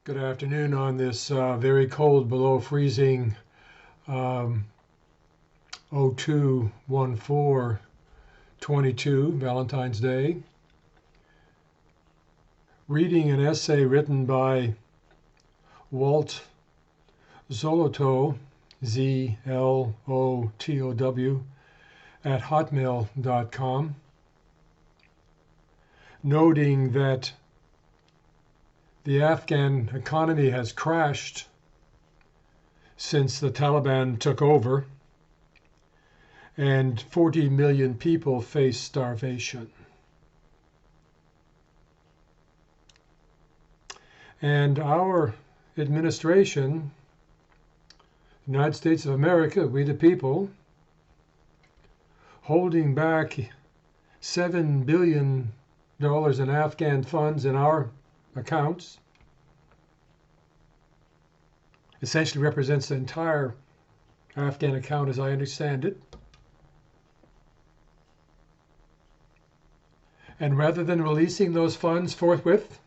Good afternoon on this very cold, below freezing 02/14/22, Valentine's Day. Reading an essay written by Walt Zolotow, ZLOTOW, at hotmail.com, noting that the Afghan economy has crashed since the Taliban took over, and 40 million people face starvation. And our administration, the United States of America, we the people, holding back $7 billion in Afghan funds in our accounts, essentially represents the entire Afghan account as I understand it. And rather than releasing those funds forthwith,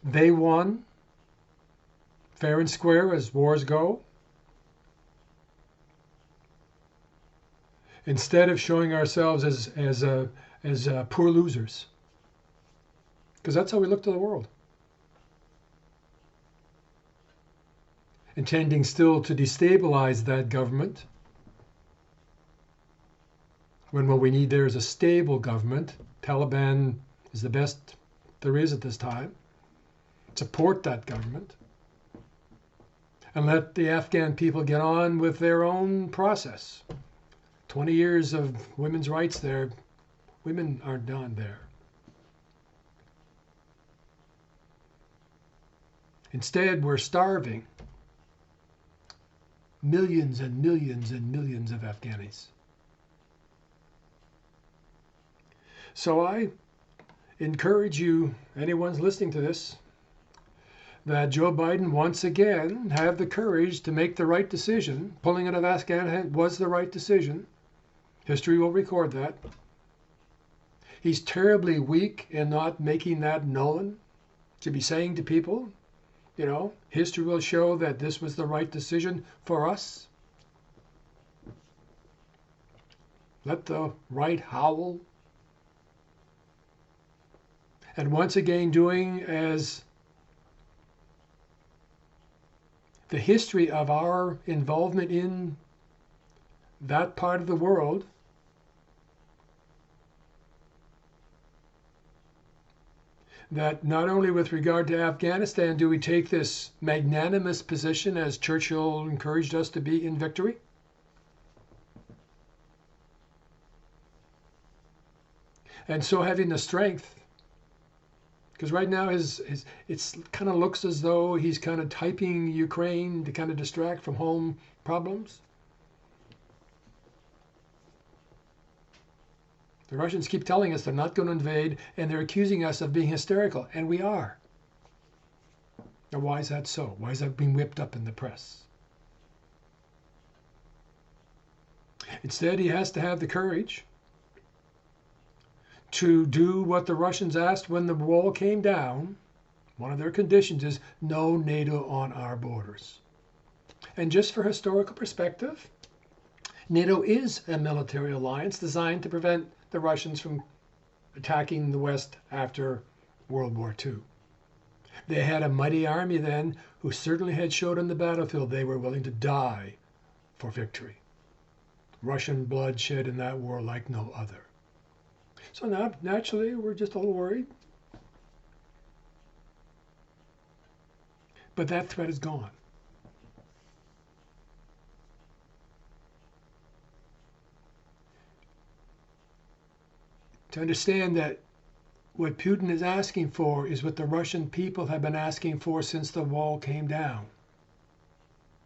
they won fair and square as wars go. Instead of showing ourselves as poor losers, because that's how we look to the world. Intending still to destabilize that government, when what we need there is a stable government. Taliban is the best there is at this time. Support that government and let the Afghan people get on with their own process. 20 years of women's rights there. Women aren't done there. Instead, we're starving millions and millions and millions of Afghanis. So I encourage you, anyone's listening to this, that Joe Biden once again have the courage to make the right decision. Pulling out of Afghanistan was the right decision. History will record that. He's terribly weak in not making that known, to be saying to people, you know, history will show that this was the right decision for us. Let the right howl. And once again doing as the history of our involvement in that part of the world that not only with regard to Afghanistan do we take this magnanimous position as Churchill encouraged us to be in victory, and so having the strength, because right now it's kind of looks as though he's kind of typing Ukraine to kind of distract from home problems. The Russians keep telling us they're not going to invade, and they're accusing us of being hysterical, and we are. Now, why is that so? Why is that being whipped up in the press? Instead, he has to have the courage to do what the Russians asked when the wall came down. One of their conditions is no NATO on our borders. And just for historical perspective, NATO is a military alliance designed to prevent the Russians from attacking the West after World War II. They had a mighty army then who certainly had showed on the battlefield they were willing to die for victory. Russian blood shed in that war like no other. So now, naturally, we're just a little worried. But that threat is gone. To understand that what Putin is asking for is what the Russian people have been asking for since the wall came down.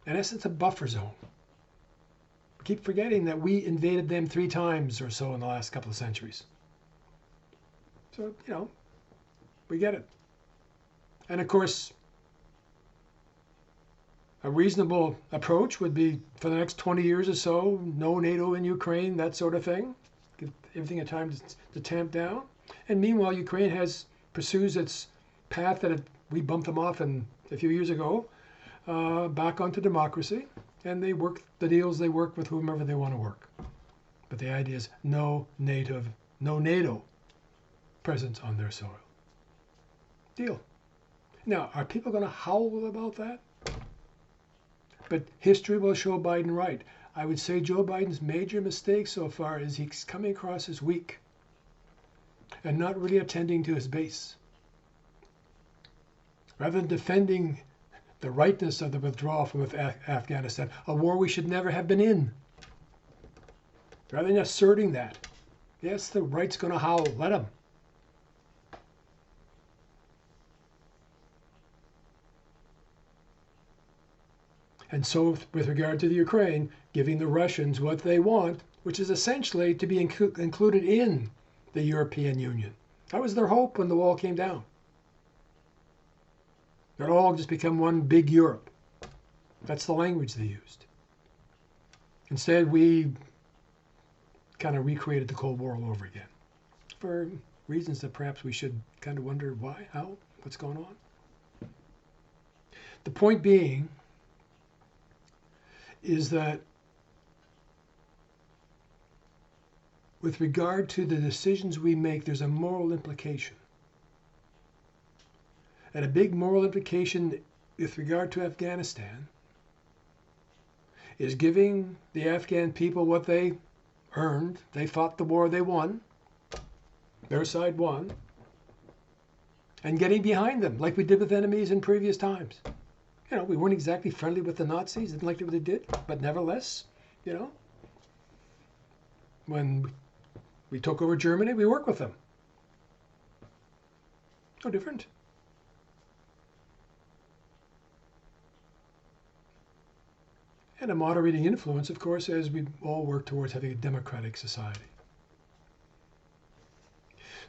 In essence, a buffer zone. We keep forgetting that we invaded them 3 times or so in the last couple of centuries. So, you know, we get it. And of course, a reasonable approach would be for the next 20 years or so, no NATO in Ukraine, that sort of thing. Give everything a time to tamp down. And meanwhile, Ukraine pursues its path that it we bumped them off a few years ago back onto democracy, and they work the deals they work with whomever they want to work. But the idea is no NATO presence on their soil. Deal. Now, are people going to howl about that? But history will show Biden right. I would say Joe Biden's major mistake so far is he's coming across as weak and not really attending to his base. Rather than defending the rightness of the withdrawal from Afghanistan, a war we should never have been in. Rather than asserting that. Yes, the right's going to howl. Let them. And so with regard to the Ukraine, giving the Russians what they want, which is essentially to be included in the European Union. That was their hope when the wall came down. They'd all just become one big Europe. That's the language they used. Instead, we kind of recreated the Cold War all over again for reasons that perhaps we should kind of wonder why, how, what's going on. The point being is that with regard to the decisions we make, there's a moral implication. And a big moral implication with regard to Afghanistan is giving the Afghan people what they earned. They fought the war, they won. Their side won. And getting behind them, like we did with enemies in previous times. You know, we weren't exactly friendly with the Nazis, didn't like what they did, but nevertheless, you know, when we took over Germany, we worked with them. No different. And a moderating influence, of course, as we all work towards having a democratic society.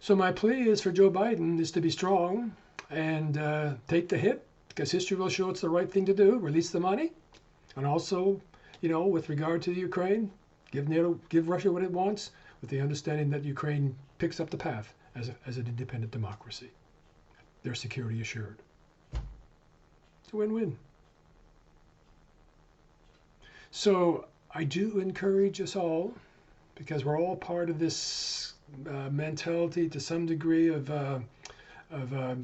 So my plea is for Joe Biden is to be strong and take the hit, because history will show it's the right thing to do, release the money, and also, you know, with regard to the Ukraine, give Russia what it wants, with the understanding that Ukraine picks up the path as an independent democracy. Their security assured. It's a win-win. So I do encourage us all, because we're all part of this mentality to some degree of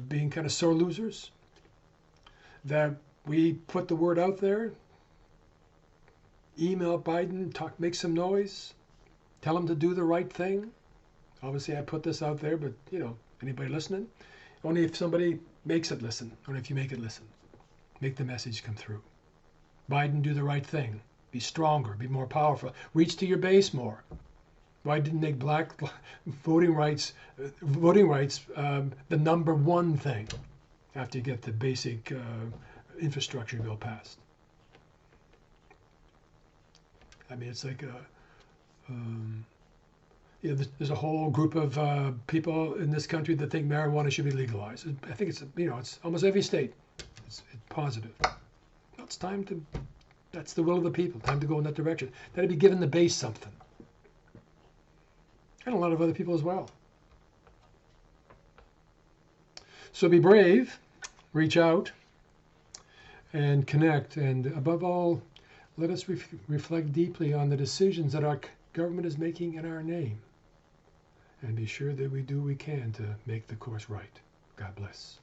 being kind of sore losers, that we put the word out there, email Biden, make some noise, tell him to do the right thing. Obviously, I put this out there, but, you know, anybody listening? Only if somebody makes it listen, only if you make it listen. Make the message come through. Biden, do the right thing. Be stronger, be more powerful. Reach to your base more. Why didn't they make black voting rights the number one thing after you get the basic infrastructure bill passed? I mean, it's like you know, there's a whole group of people in this country that think marijuana should be legalized. I think it's, you know, it's almost every state. It's positive. It's time to. That's the will of the people. Time to go in that direction. That'd be giving the base something, and a lot of other people as well. So be brave, reach out, and connect, and above all, let us reflect deeply on the decisions that our government is making in our name, and be sure that we do what we can to make the course right. God bless.